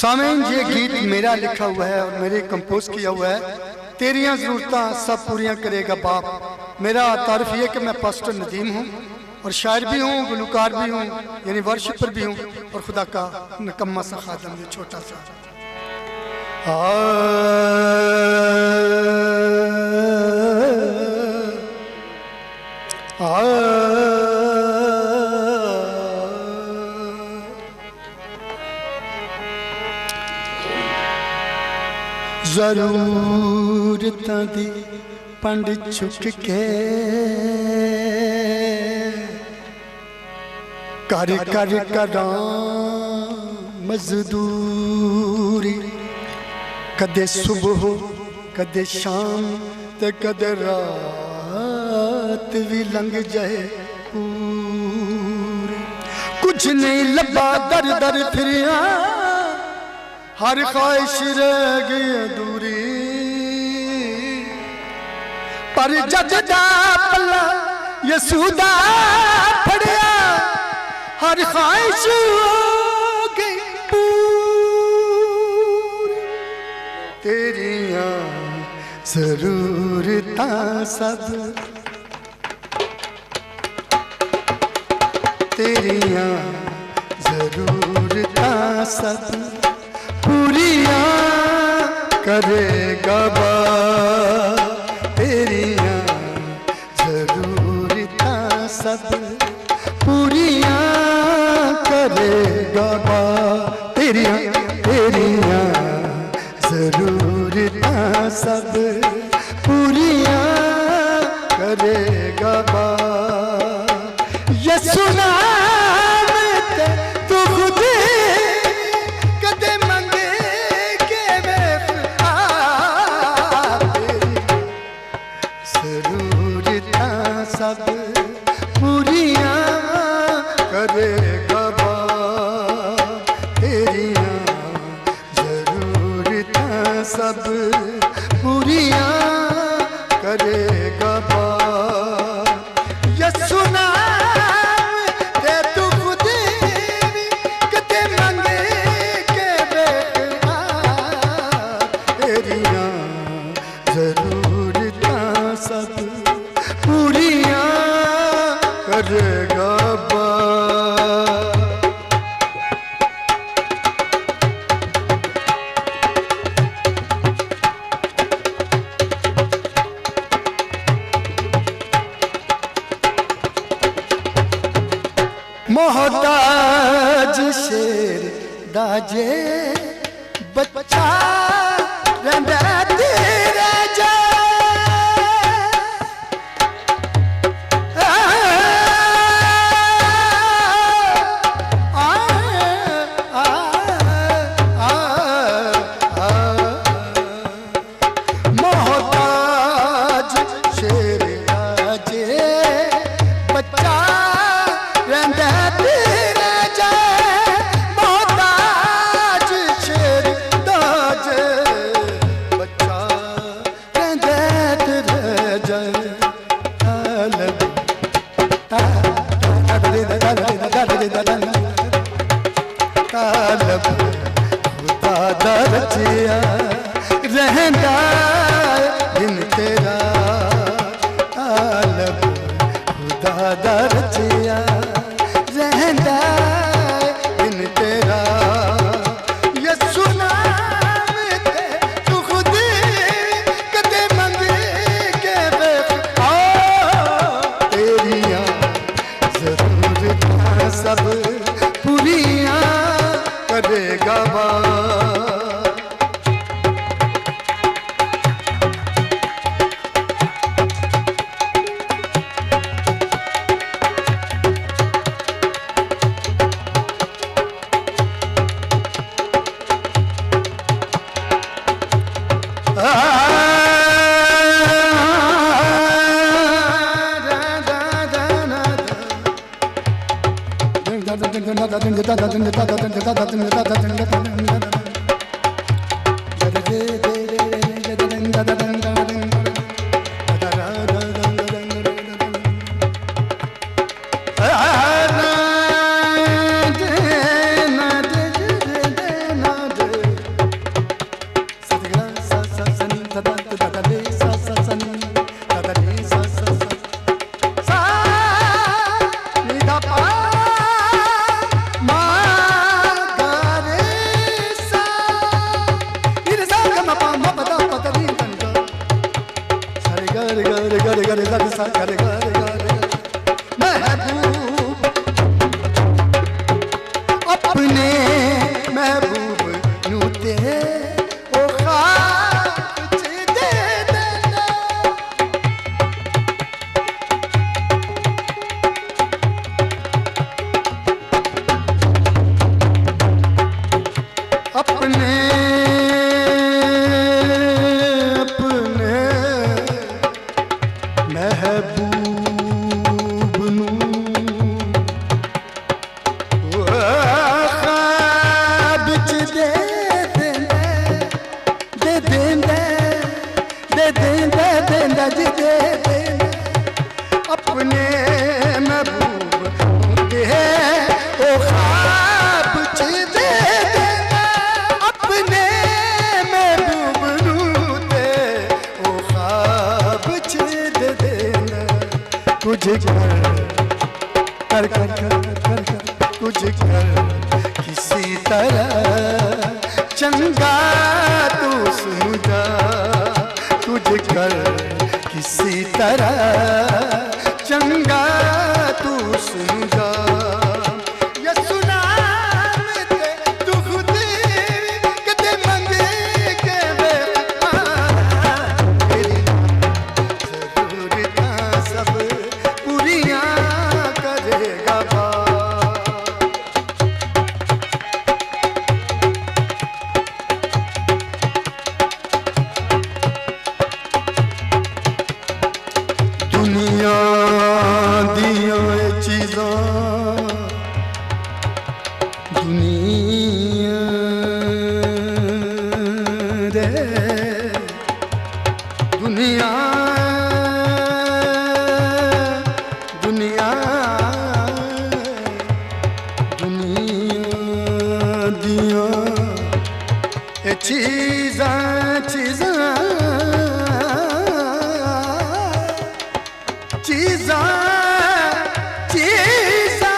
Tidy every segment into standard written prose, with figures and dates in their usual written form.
सामीन ये गीत मेरा लिखा हुआ है और मेरे कंपोज किया हुआ है। तेरियां ज़रूरतां सब पूरियां करेगा बाप। मेरा तारीफ ये कि मैं पास्टर नदीम हूँ और शायर भी हूँ, गुलकार भी हूँ, यानी वर्शिपर भी हूँ और खुदा का नकम्मा सा खादम है, छोटा सा। ज़रूरतां दी पंड चुक के कर कर करां मजदूरी, कदे सुबह कदे शाम ते कदे रात भी लंघ जाए पूरी। कुछ नहीं लबा दर दर फिरिया, हर ख्वाहिश रह गई अधूरी। पर जजदा पल्ला यसुदा फड़िया, हर ख्वाहिश हो गई पूरी। तेरियां ज़रूरतां सब, तेरियां ज़रूरतां सब पूरियां करेगा बाप। तेरियां ज़रूरतां सब पूरियां करेगा बाप। तेरियां तेरियां ज़रूरतां सब पूरियां करेगा बाप। ये सुना सब पूरियां करेगा बाप। तेरियां ज़रूरतां सब पूरियां करेगा बाप। ये सुना ते तू खुद कदे मंगे के बेटा। तेरियां ज़रूरतां सब पूरियां करेगा बाप। मोहताज शेर दाजे बच्चा रंदा तेरा जा। खुदा दरजिया रहंदा दिन तेरा तालब। खुदा दरजिया रहंदा दिन तेरा। ये सुना तू खुद कदे मंगे के बेटा। तेरियां ज़रूरतां सब पूरियां करेगा बाप। कर कर कर कर कर कुछ कर किसी तरह चंगा तू सुन जा, कुछ कर किसी तरह चंगा तू सुन जा। ये सुना मैं तू खुद कदे मंगे के बेवफा, तेरी ज़रूरतां सब पूरियां करेगा बाप। दुनिया दियां चीज़ां दुनिया दे दुनिया दुनिया दुनिया दियां चीज़ां चीज़ां चीज़ां चीज़ां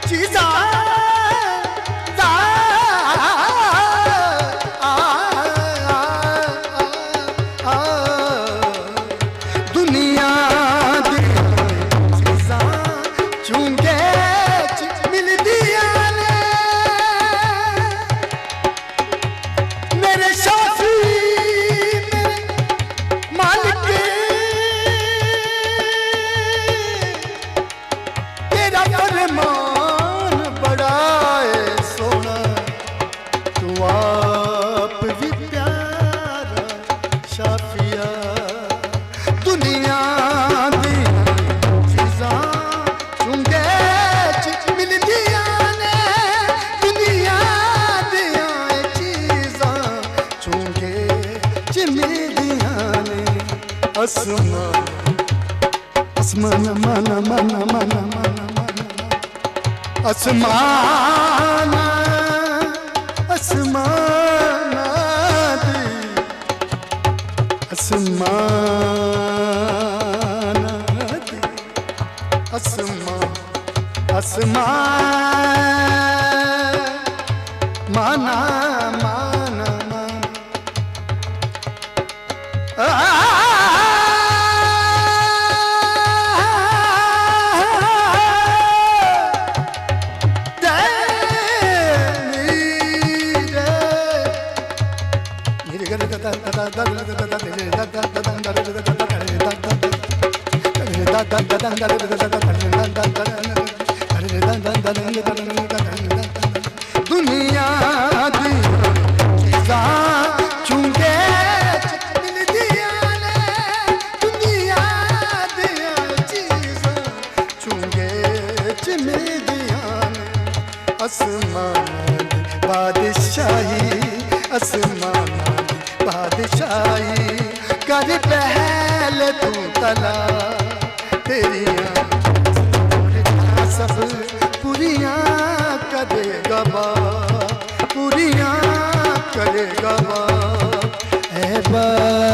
चीज़ां दुनिया दी चीज़ां चूंगे मिलदियां ने मेरे शाफी मालिक तेरा फरमान बड़ा है सोना, तू आप भी प्यारा शाफिया। दुनिया दी चीज़ां चुंगे मिलदियां ने, दुनिया दियां चीज़ां चुंगे मिलदियां ने। आसमान आसमान माना माना माना माना आसमान आसमान दी आसमान दी आसमान आसमान माना माना माना दुनिया दी चीज़ां चुंगे मिलदियां ने, दुनिया दियां चीज़ां चुंगे मिलदियां ने। आसमान दी बादशाही आसमान दी बादशाही कर पहल तू तला, तेरियां सब पूरियां करेगा बाप, पूरियां करेगा बाप। ऐ बाप